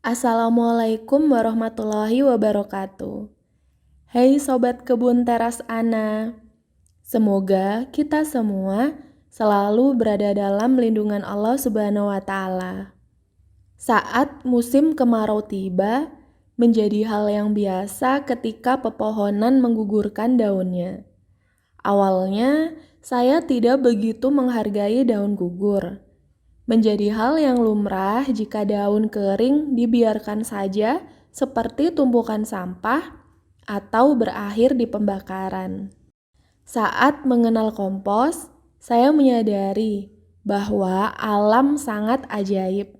Assalamualaikum warahmatullahi wabarakatuh. Hai Sobat Kebun Teras Ana, semoga kita semua selalu berada dalam lindungan Allah Subhanahu wa Ta'ala. Saat musim kemarau tiba, menjadi hal yang biasa ketika pepohonan menggugurkan daunnya. Awalnya, saya tidak begitu menghargai daun gugur. Menjadi hal yang lumrah jika daun kering dibiarkan saja seperti tumpukan sampah atau berakhir di pembakaran. Saat mengenal kompos, saya menyadari bahwa alam sangat ajaib.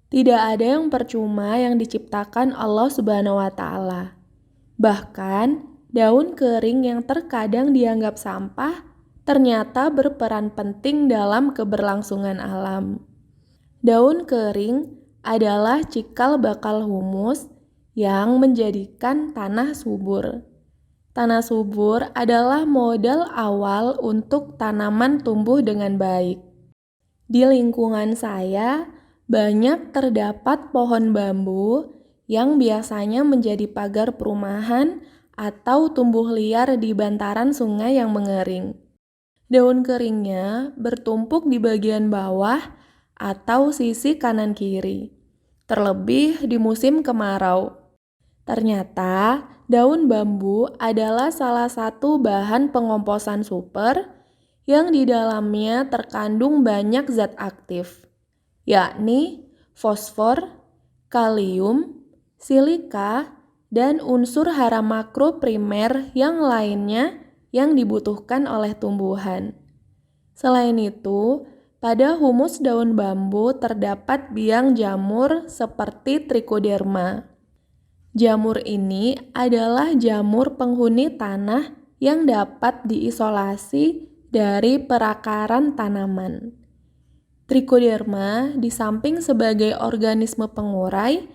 Tidak ada yang percuma yang diciptakan Allah Subhanahu wa Ta'ala. Bahkan, daun kering yang terkadang dianggap sampah ternyata berperan penting dalam keberlangsungan alam. Daun kering adalah cikal bakal humus yang menjadikan tanah subur. Tanah subur adalah modal awal untuk tanaman tumbuh dengan baik. Di lingkungan saya, banyak terdapat pohon bambu yang biasanya menjadi pagar perumahan atau tumbuh liar di bantaran sungai yang mengering. Daun keringnya bertumpuk di bagian bawah atau sisi kanan kiri, terlebih di musim kemarau. Ternyata, daun bambu adalah salah satu bahan pengomposan super yang di dalamnya terkandung banyak zat aktif, yakni fosfor, kalium, silika, dan unsur hara makro primer yang lainnya yang dibutuhkan oleh tumbuhan. Selain itu, pada humus daun bambu terdapat biang jamur seperti Trichoderma. Jamur ini adalah jamur penghuni tanah yang dapat diisolasi dari perakaran tanaman. Trichoderma di samping sebagai organisme pengurai,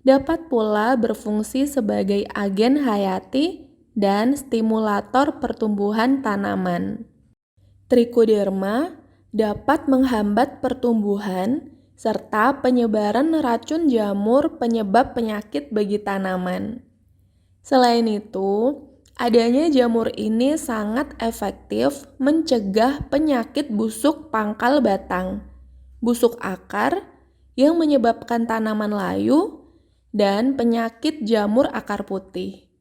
dapat pula berfungsi sebagai agen hayati dan stimulator pertumbuhan tanaman. Trichoderma dapat menghambat pertumbuhan serta penyebaran racun jamur penyebab penyakit bagi tanaman. Selain itu, adanya jamur ini sangat efektif mencegah penyakit busuk pangkal batang, busuk akar yang menyebabkan tanaman layu, dan penyakit jamur akar putih.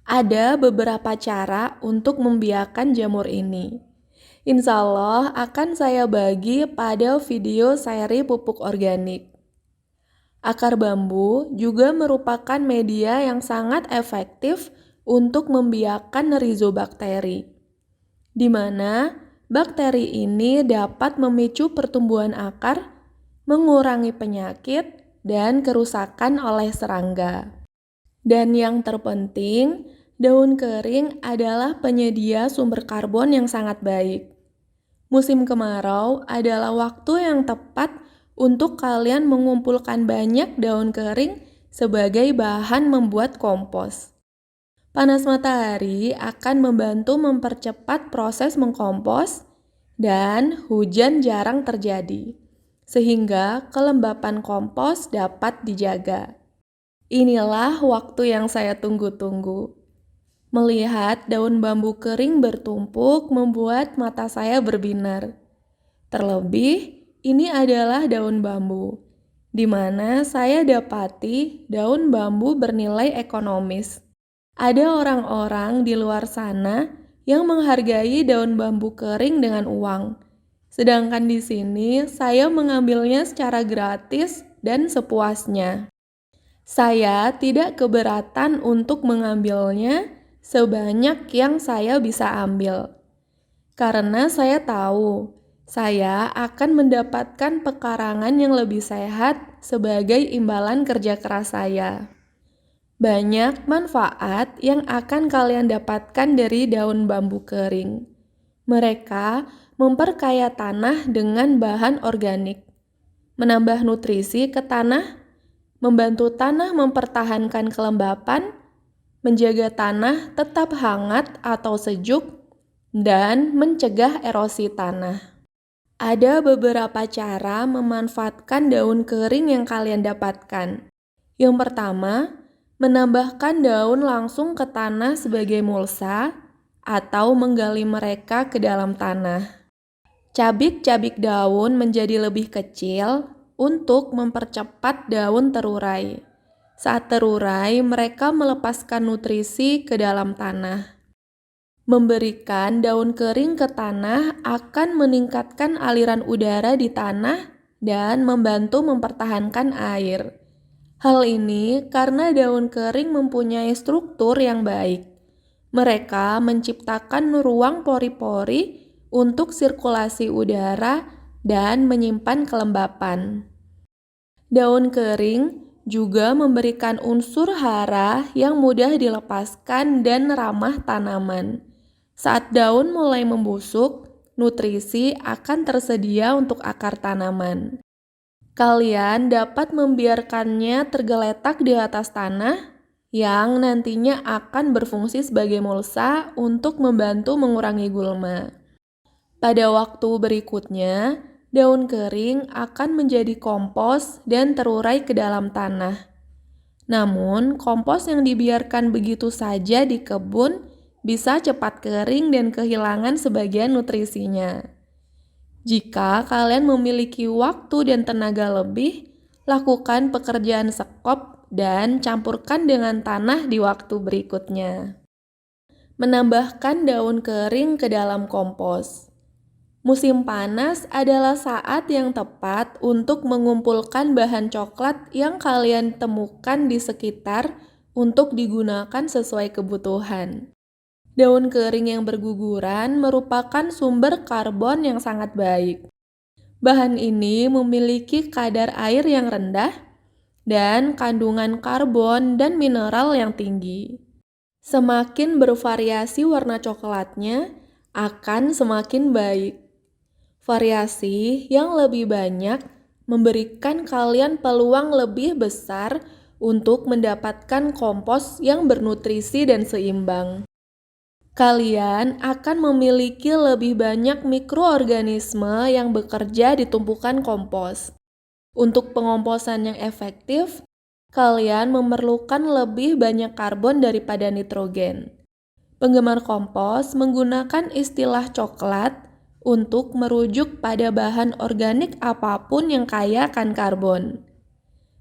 Ada beberapa cara untuk membiarkan jamur ini. Insya Allah akan saya bagi pada video seri pupuk organik. Akar bambu juga merupakan media yang sangat efektif untuk membiarkan rizobakteri, di mana bakteri ini dapat memicu pertumbuhan akar, mengurangi penyakit, dan kerusakan oleh serangga. Dan yang terpenting, daun kering adalah penyedia sumber karbon yang sangat baik. Musim kemarau adalah waktu yang tepat untuk kalian mengumpulkan banyak daun kering sebagai bahan membuat kompos. Panas matahari akan membantu mempercepat proses mengkompos dan hujan jarang terjadi, sehingga kelembapan kompos dapat dijaga. Inilah waktu yang saya tunggu-tunggu. Melihat daun bambu kering bertumpuk membuat mata saya berbinar. Terlebih, ini adalah daun bambu, di mana saya dapati daun bambu bernilai ekonomis. Ada orang-orang di luar sana yang menghargai daun bambu kering dengan uang. Sedangkan di sini saya mengambilnya secara gratis dan sepuasnya. Saya tidak keberatan untuk mengambilnya sebanyak yang saya bisa ambil. Karena saya tahu, saya akan mendapatkan pekarangan yang lebih sehat sebagai imbalan kerja keras saya. Banyak manfaat yang akan kalian dapatkan dari daun bambu kering. Mereka memperkaya tanah dengan bahan organik, menambah nutrisi ke tanah, membantu tanah mempertahankan kelembapan, menjaga tanah tetap hangat atau sejuk, dan mencegah erosi tanah. Ada beberapa cara memanfaatkan daun kering yang kalian dapatkan. Yang pertama, menambahkan daun langsung ke tanah sebagai mulsa atau menggali mereka ke dalam tanah. Cabik-cabik daun menjadi lebih kecil untuk mempercepat daun terurai. Saat terurai, mereka melepaskan nutrisi ke dalam tanah. Memberikan daun kering ke tanah akan meningkatkan aliran udara di tanah dan membantu mempertahankan air. Hal ini karena daun kering mempunyai struktur yang baik. Mereka menciptakan ruang pori-pori untuk sirkulasi udara dan menyimpan kelembapan. Daun kering juga memberikan unsur hara yang mudah dilepaskan dan ramah tanaman. Saat daun mulai membusuk, nutrisi akan tersedia untuk akar tanaman. Kalian dapat membiarkannya tergeletak di atas tanah yang nantinya akan berfungsi sebagai mulsa untuk membantu mengurangi gulma. Pada waktu berikutnya, daun kering akan menjadi kompos dan terurai ke dalam tanah. Namun, kompos yang dibiarkan begitu saja di kebun bisa cepat kering dan kehilangan sebagian nutrisinya. Jika kalian memiliki waktu dan tenaga lebih, lakukan pekerjaan sekop dan campurkan dengan tanah di waktu berikutnya. Menambahkan daun kering ke dalam kompos. Musim panas adalah saat yang tepat untuk mengumpulkan bahan coklat yang kalian temukan di sekitar untuk digunakan sesuai kebutuhan. Daun kering yang berguguran merupakan sumber karbon yang sangat baik. Bahan ini memiliki kadar air yang rendah dan kandungan karbon dan mineral yang tinggi. Semakin bervariasi warna coklatnya, akan semakin baik. Variasi yang lebih banyak memberikan kalian peluang lebih besar untuk mendapatkan kompos yang bernutrisi dan seimbang. Kalian akan memiliki lebih banyak mikroorganisme yang bekerja di tumpukan kompos. Untuk pengomposan yang efektif, kalian memerlukan lebih banyak karbon daripada nitrogen. Penggemar kompos menggunakan istilah coklat untuk merujuk pada bahan organik apapun yang kaya akan karbon.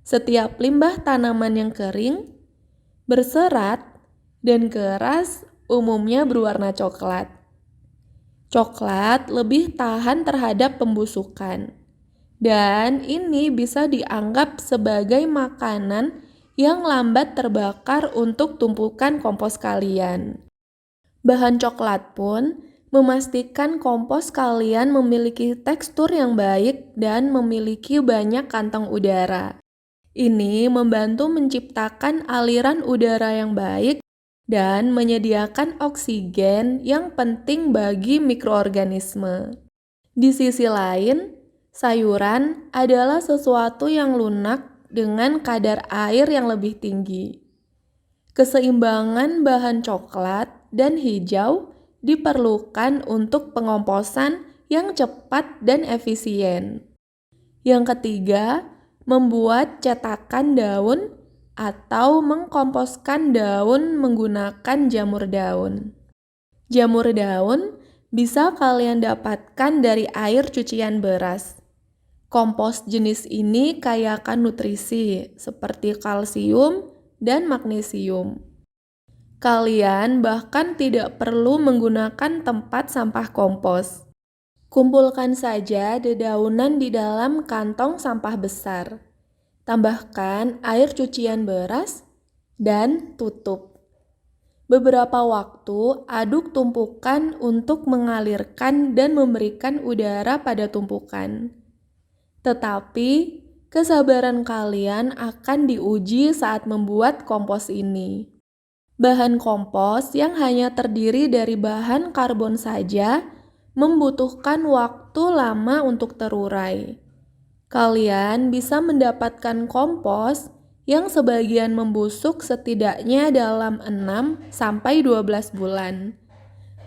Setiap limbah tanaman yang kering, berserat, dan keras umumnya berwarna coklat. Coklat lebih tahan terhadap pembusukan, dan ini bisa dianggap sebagai makanan yang lambat terbakar untuk tumpukan kompos kalian. Bahan coklat pun memastikan kompos kalian memiliki tekstur yang baik dan memiliki banyak kantong udara. Ini membantu menciptakan aliran udara yang baik dan menyediakan oksigen yang penting bagi mikroorganisme. Di sisi lain, sayuran adalah sesuatu yang lunak dengan kadar air yang lebih tinggi. Keseimbangan bahan coklat dan hijau diperlukan untuk pengomposan yang cepat dan efisien. Yang ketiga, membuat cetakan daun atau mengkomposkan daun menggunakan jamur daun. Jamur daun bisa kalian dapatkan dari air cucian beras. Kompos jenis ini kaya akan nutrisi seperti kalsium dan magnesium. Kalian bahkan tidak perlu menggunakan tempat sampah kompos. Kumpulkan saja dedaunan di dalam kantong sampah besar. Tambahkan air cucian beras dan tutup. Beberapa waktu aduk tumpukan untuk mengalirkan dan memberikan udara pada tumpukan. Tetapi kesabaran kalian akan diuji saat membuat kompos ini. Bahan kompos yang hanya terdiri dari bahan karbon saja membutuhkan waktu lama untuk terurai. Kalian bisa mendapatkan kompos yang sebagian membusuk setidaknya dalam 6-12 bulan,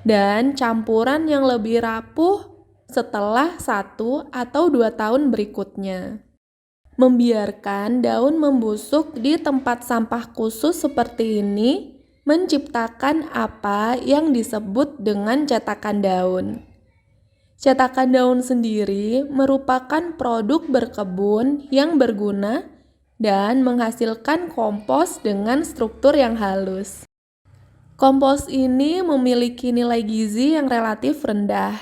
dan campuran yang lebih rapuh setelah 1 atau 2 tahun berikutnya. Membiarkan daun membusuk di tempat sampah khusus seperti ini menciptakan apa yang disebut dengan cetakan daun. Cetakan daun sendiri merupakan produk berkebun yang berguna dan menghasilkan kompos dengan struktur yang halus. Kompos ini memiliki nilai gizi yang relatif rendah,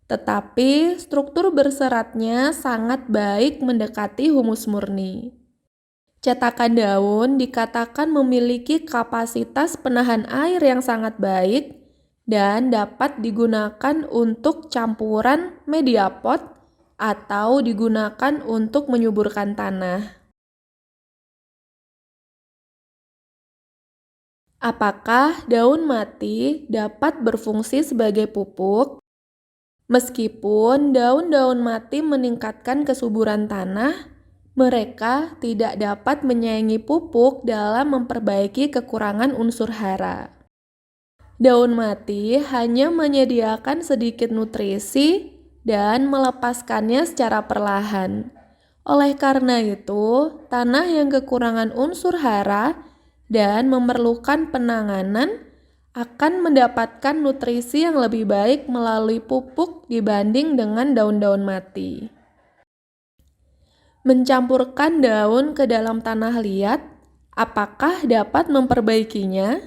tetapi struktur berseratnya sangat baik mendekati humus murni. Cetakan daun dikatakan memiliki kapasitas penahan air yang sangat baik dan dapat digunakan untuk campuran media pot atau digunakan untuk menyuburkan tanah. Apakah daun mati dapat berfungsi sebagai pupuk? Meskipun daun-daun mati meningkatkan kesuburan tanah, mereka tidak dapat menyaingi pupuk dalam memperbaiki kekurangan unsur hara. Daun mati hanya menyediakan sedikit nutrisi dan melepaskannya secara perlahan. Oleh karena itu, tanah yang kekurangan unsur hara dan memerlukan penanganan akan mendapatkan nutrisi yang lebih baik melalui pupuk dibanding dengan daun-daun mati. Mencampurkan daun ke dalam tanah liat, apakah dapat memperbaikinya?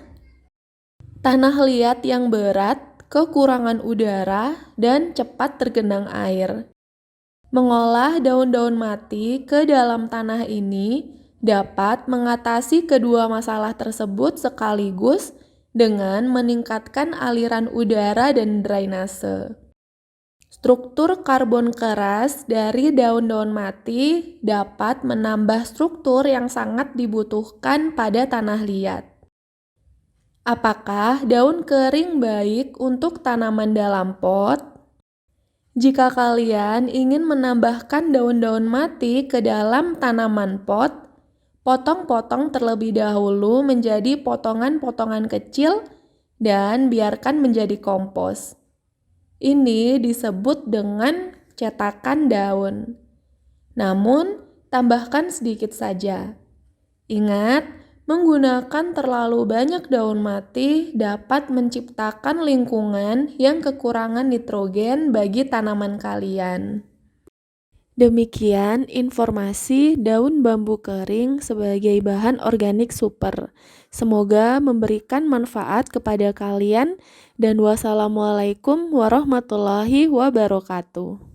Tanah liat yang berat, kekurangan udara, dan cepat tergenang air. Mengolah daun-daun mati ke dalam tanah ini dapat mengatasi kedua masalah tersebut sekaligus dengan meningkatkan aliran udara dan drainase. Struktur karbon keras dari daun-daun mati dapat menambah struktur yang sangat dibutuhkan pada tanah liat. Apakah daun kering baik untuk tanaman dalam pot? Jika kalian ingin menambahkan daun-daun mati ke dalam tanaman pot, potong-potong terlebih dahulu menjadi potongan-potongan kecil dan biarkan menjadi kompos. Ini disebut dengan cetakan daun. Namun, tambahkan sedikit saja. Ingat, menggunakan terlalu banyak daun mati dapat menciptakan lingkungan yang kekurangan nitrogen bagi tanaman kalian. Demikian informasi daun bambu kering sebagai bahan organik super. Semoga memberikan manfaat kepada kalian dan wassalamualaikum warahmatullahi wabarakatuh.